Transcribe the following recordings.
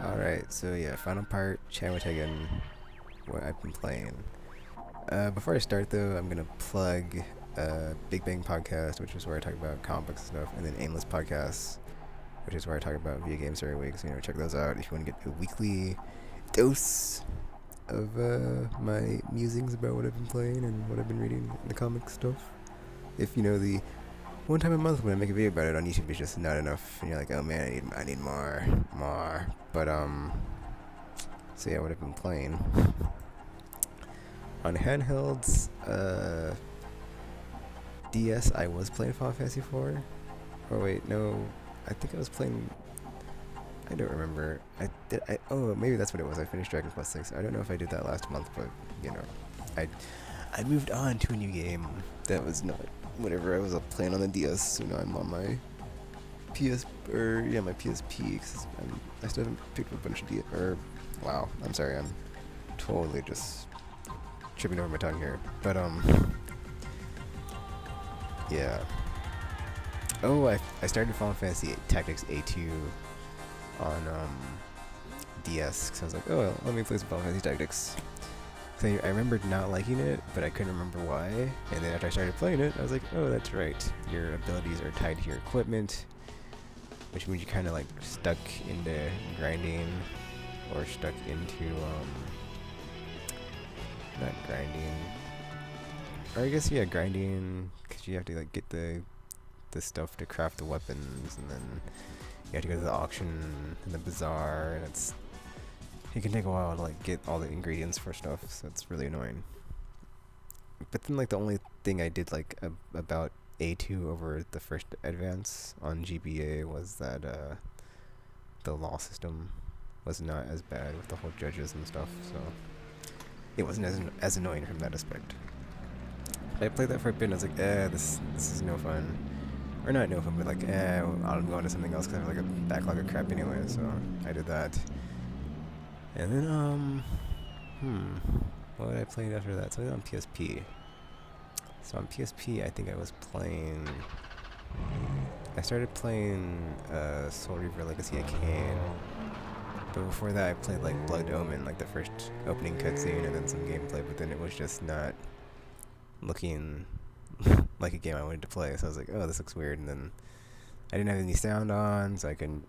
Alright, so yeah, final part, chat with again, what I've been playing. Before I start though, I'm gonna plug Big Bang Podcast, which is where I talk about comic books and stuff, and then Aimless Podcasts, which is where I talk about video games every week. So check those out if you want to get a weekly dose of my musings about what I've been playing and what I've been reading in the comic stuff. If the one time a month when I make a video about it on YouTube is just not enough, and you're like, oh man, I need more. But so yeah, what I've been playing on handhelds, DS. I was playing Final Fantasy 4. Or wait, no, I think I was playing. I don't remember. Oh, maybe that's what it was. I finished Dragon Quest 6. I don't know if I did that last month, but I I moved on to a new game that was not whatever I was playing on the DS. So now I'm on my my PSP. Cause I still haven't picked up a bunch of wow, I'm sorry. I'm totally just tripping over my tongue here. But yeah. Oh, I started Final Fantasy Tactics A2 on DS because I was like, oh, well, let me play some Final Fantasy Tactics. So I remembered not liking it, but I couldn't remember why. And then after I started playing it, I was like, oh, that's right. Your abilities are tied to your equipment, which means you're kind of like stuck into grinding, or stuck into not grinding, or I guess yeah, grinding, because you have to like get the stuff to craft the weapons, and then you have to go to the auction and the bazaar, and it can take a while to like get all the ingredients for stuff, so it's really annoying. But then like the only thing I did like about A2 over the first advance on GBA was that the law system was not as bad with the whole judges and stuff, so it wasn't as annoying from that aspect. I played that for a bit and I was like, this is no fun. Or not no fun, but like, I'll go on to something else because I have like a backlog of crap anyway, so I did that. And then, what did I play after that? Something on PSP. So on PSP, I think I was playing... I started playing Soul Reaver Legacy of Kain. But before that, I played like Blood Omen, like the first opening cutscene, and then some gameplay, but then it was just not looking like a game I wanted to play, so I was like, oh, this looks weird, and then I didn't have any sound on, so I didn't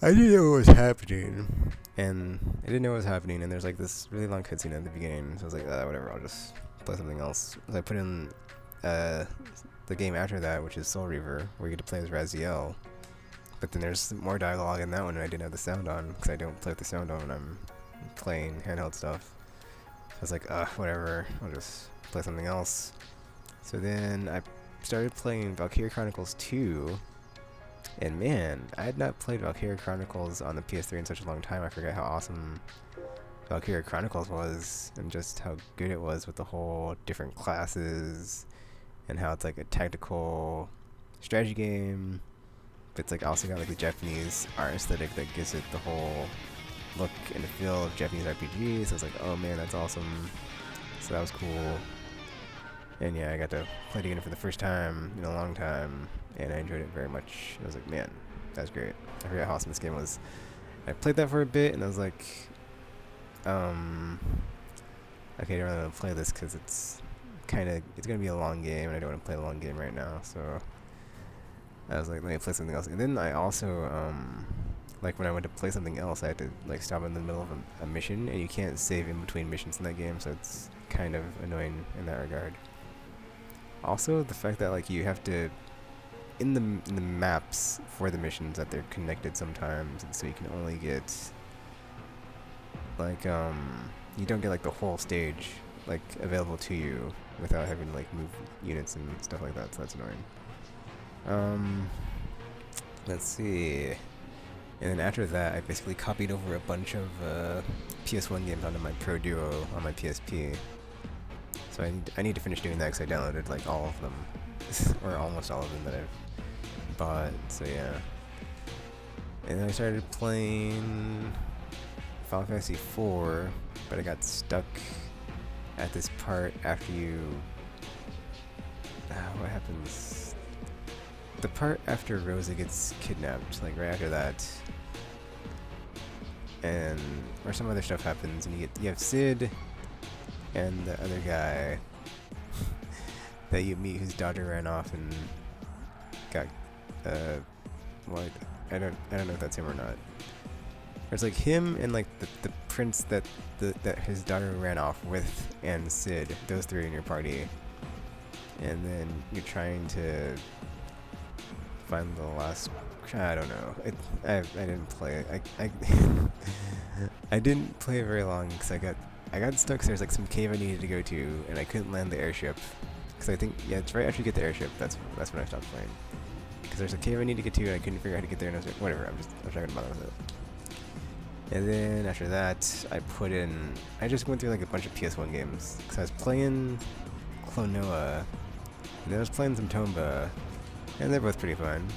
know what was happening, and there's like this really long cutscene at the beginning, so I was like, whatever, I'll just play something else. So I put in the game after that, which is Soul Reaver, where you get to play as Raziel, but then there's more dialogue in that one, and I didn't have the sound on, because I don't play with the sound on when I'm playing handheld stuff. So I was like, whatever, I'll just play something else. So then I started playing Valkyria Chronicles 2, and man, I had not played Valkyria Chronicles on the PS3 in such a long time. I forgot how awesome Valkyria Chronicles was, and just how good it was with the whole different classes, and how it's like a tactical strategy game, but it's like also got like the Japanese art aesthetic that gives it the whole look and the feel of Japanese RPGs. So I was like, oh man, that's awesome. So that was cool. And yeah, I got to play it again for the first time in a long time, and I enjoyed it very much. I was like, man, that's great. I forgot how awesome this game was. I played that for a bit, and I was like, okay, I don't really want to play this because it's going to be a long game, and I don't want to play a long game right now, so I was like, let me play something else. And then I also, like when I went to play something else, I had to like stop in the middle of a mission, and you can't save in between missions in that game, so it's kind of annoying in that regard. Also, the fact that like you have to in the maps for the missions that they're connected sometimes, and so you can only get like you don't get like the whole stage like available to you without having to like move units and stuff like that. So that's annoying. Let's see. And then after that, I basically copied over a bunch of PS1 games onto my Pro Duo on my PSP. So I need to finish doing that because I downloaded like all of them, or almost all of them that I've bought. So yeah. And then I started playing Final Fantasy 4, but I got stuck at this part after you. What happens? The part after Rosa gets kidnapped, like right after that, and or some other stuff happens, and you have Sid and the other guy that you meet whose daughter ran off and got what I don't know if that's him or not. It's like him and like the prince that his daughter ran off with, and Sid. Those three in your party, and then you're trying to find the last. I don't know. I didn't play it. I didn't play it very long because I got stuck. So there's like some cave I needed to go to, and I couldn't land the airship. Because I think it's right after you get the airship. That's when I stopped playing. Because there's a cave I need to get to, and I couldn't figure out how to get there. And I was like, whatever. I'm not gonna bother with it. And then after that, I just went through like a bunch of PS1 games. Because I was playing Klonoa, and then I was playing some Tomba, and they're both pretty fun.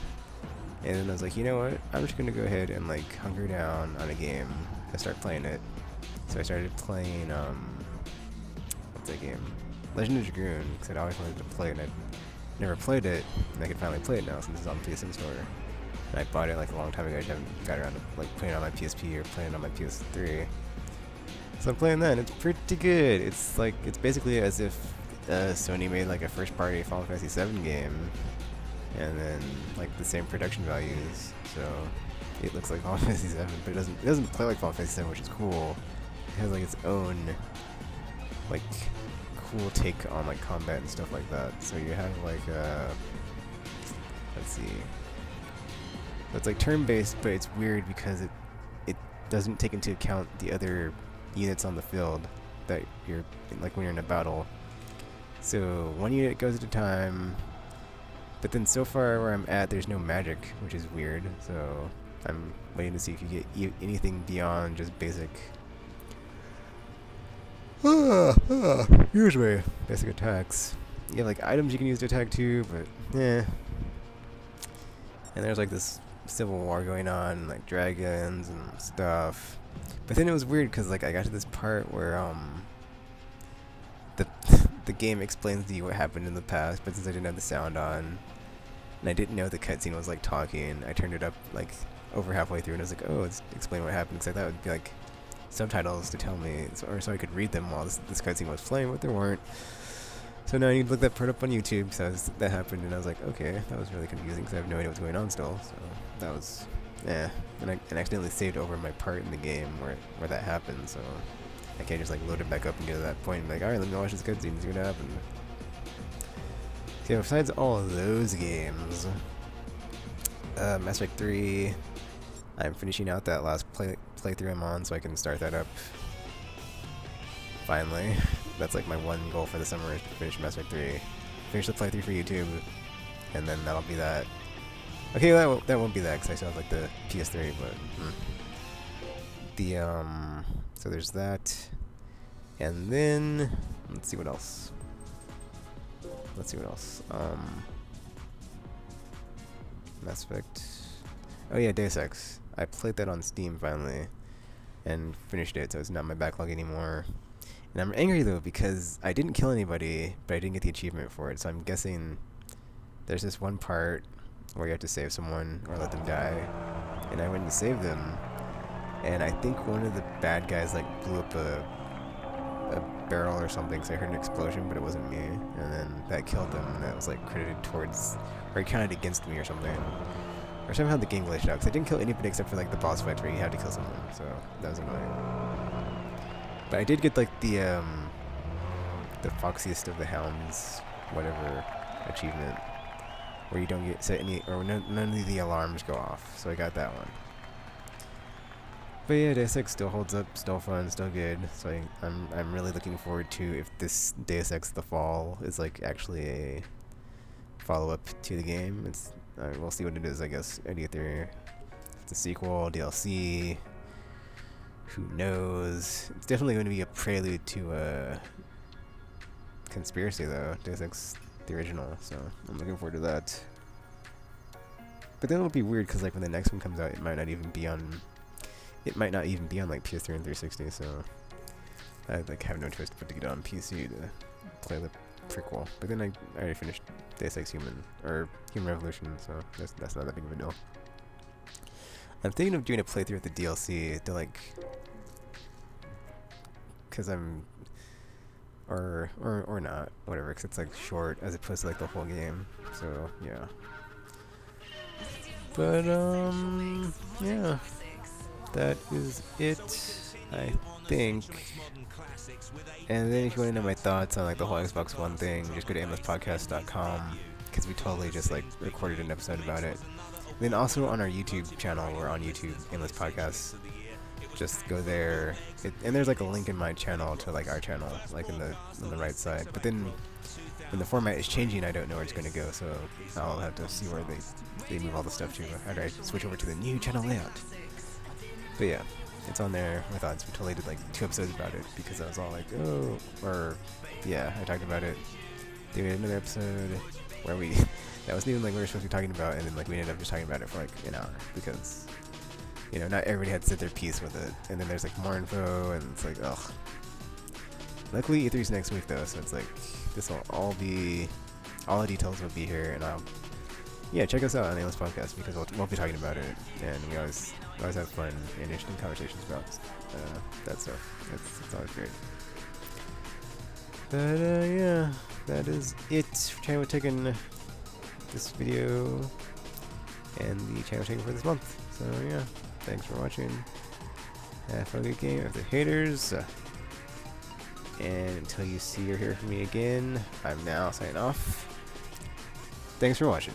And then I was like, you know what? I'm just gonna go ahead and like hunker down on a game and start playing it. So I started playing, what's that game? Legend of Dragoon, because I'd always wanted to play it, and I'd never played it, and I could finally play it now since it's on the PSN store. And I bought it like a long time ago. I just haven't got around to like playing it on my PSP or playing it on my PS3. So I'm playing that, and it's pretty good. It's basically as if Sony made like a first-party Final Fantasy VII game, and then like the same production values. So it looks like Final Fantasy VII, but it doesn't play like Final Fantasy VII, which is cool. It has like its own like cool take on like combat and stuff like that. So you have like let's see. So it's like turn-based, but it's weird because it doesn't take into account the other units on the field that you're like when you're in a battle. So one unit goes at a time, but then so far where I'm at, there's no magic, which is weird. So I'm waiting to see if you get anything beyond just basic. Usually basic attacks. You have like items you can use to attack too, but yeah. And there's like this civil war going on, like dragons and stuff. But then it was weird because like I got to this part where the game explains to you what happened in the past, but since I didn't have the sound on and I didn't know the cutscene was like talking, I turned it up like over halfway through and I was like, oh, it's explain what happened, because I thought it would be like subtitles to tell me, so I could read them while this cutscene was playing, but there weren't. So now I need to look that part up on YouTube. So that happened, and I was like, okay, that was really confusing because I have no idea what's going on still. So that was, yeah. And I accidentally saved over my part in the game where that happened. So I can't just like load it back up and get to that point and be like, all right, let me watch this cutscene and see what happened. So yeah, besides all of those games, Mass Effect 3, I'm finishing out that last playthrough I'm on, so I can start that up. Finally. That's like my one goal for the summer, is to finish Mass Effect 3. Finish the playthrough for YouTube, and then that'll be that. Okay, that won't be that, because I still have like the PS3, but so there's that. And then let's see what else. Mass Effect. Oh yeah, Deus Ex. I played that on Steam finally, and finished it, so it's not in my backlog anymore. And I'm angry though because I didn't kill anybody, but I didn't get the achievement for it. So I'm guessing there's this one part where you have to save someone or let them die, and I went to save them, and I think one of the bad guys like blew up a barrel or something, so I heard an explosion, but it wasn't me, and then that killed them, and that was like credited towards, or it counted against me or something. Or somehow the game glitched out, because I didn't kill anybody except for like the boss fights where you had to kill someone, so that was annoying. But I did get like the Foxiest of the Hounds, whatever, achievement, where you don't get set any, or none of the alarms go off, so I got that one. But yeah, Deus Ex still holds up, still fun, still good, so I'm really looking forward to if this Deus Ex The Fall is like actually a follow-up to the game. We'll see what it is, I guess. Either it's a sequel, DLC, who knows. It's definitely going to be a prelude to a conspiracy though, Deus Ex the original, so I'm looking forward to that. But then it'll be weird because like when the next one comes out, it might not even be on like PS3 and 360, so I like have no choice but to get it on PC to play the prequel. But then I already finished Deus Ex Human Revolution, so that's not that big of a deal. I'm thinking of doing a playthrough of the DLC to like, cause I'm, or not, whatever, cause it's like short as opposed to like the whole game. So yeah. But yeah, that is it, I think. And then if you want to know my thoughts on like the whole Xbox One thing, just go to aimlesspodcast.com, because we totally just like recorded an episode about it. And then also on our YouTube channel, we're on YouTube, Aimless Podcasts. Just go there, and there's like a link in my channel to like our channel, like on the right side. But then when the format is changing, I don't know where it's going to go, so I'll have to see where they move all the stuff to after I switch over to the new channel layout. But yeah, it's on there. My thoughts. We totally did like 2 episodes about it because I was all like, oh, or yeah, I talked about it. Then we had another episode where we that wasn't even like we were supposed to be talking about, and then like we ended up just talking about it for like an hour because, you know, not everybody had to sit their piece with it. And then there's like more info, and it's like, ugh. Luckily E3's next week though, so it's like this will all be, all the details will be here, and yeah, check us out on Aimless Podcast because we'll be talking about it, and we always have fun and interesting conversations about that stuff. It's always great. But yeah, that is it for Channel taking this video and the channel taking for this month. So yeah, thanks for watching. Have a good game of the haters. And until you see or hear from me again, I'm now signing off. Thanks for watching.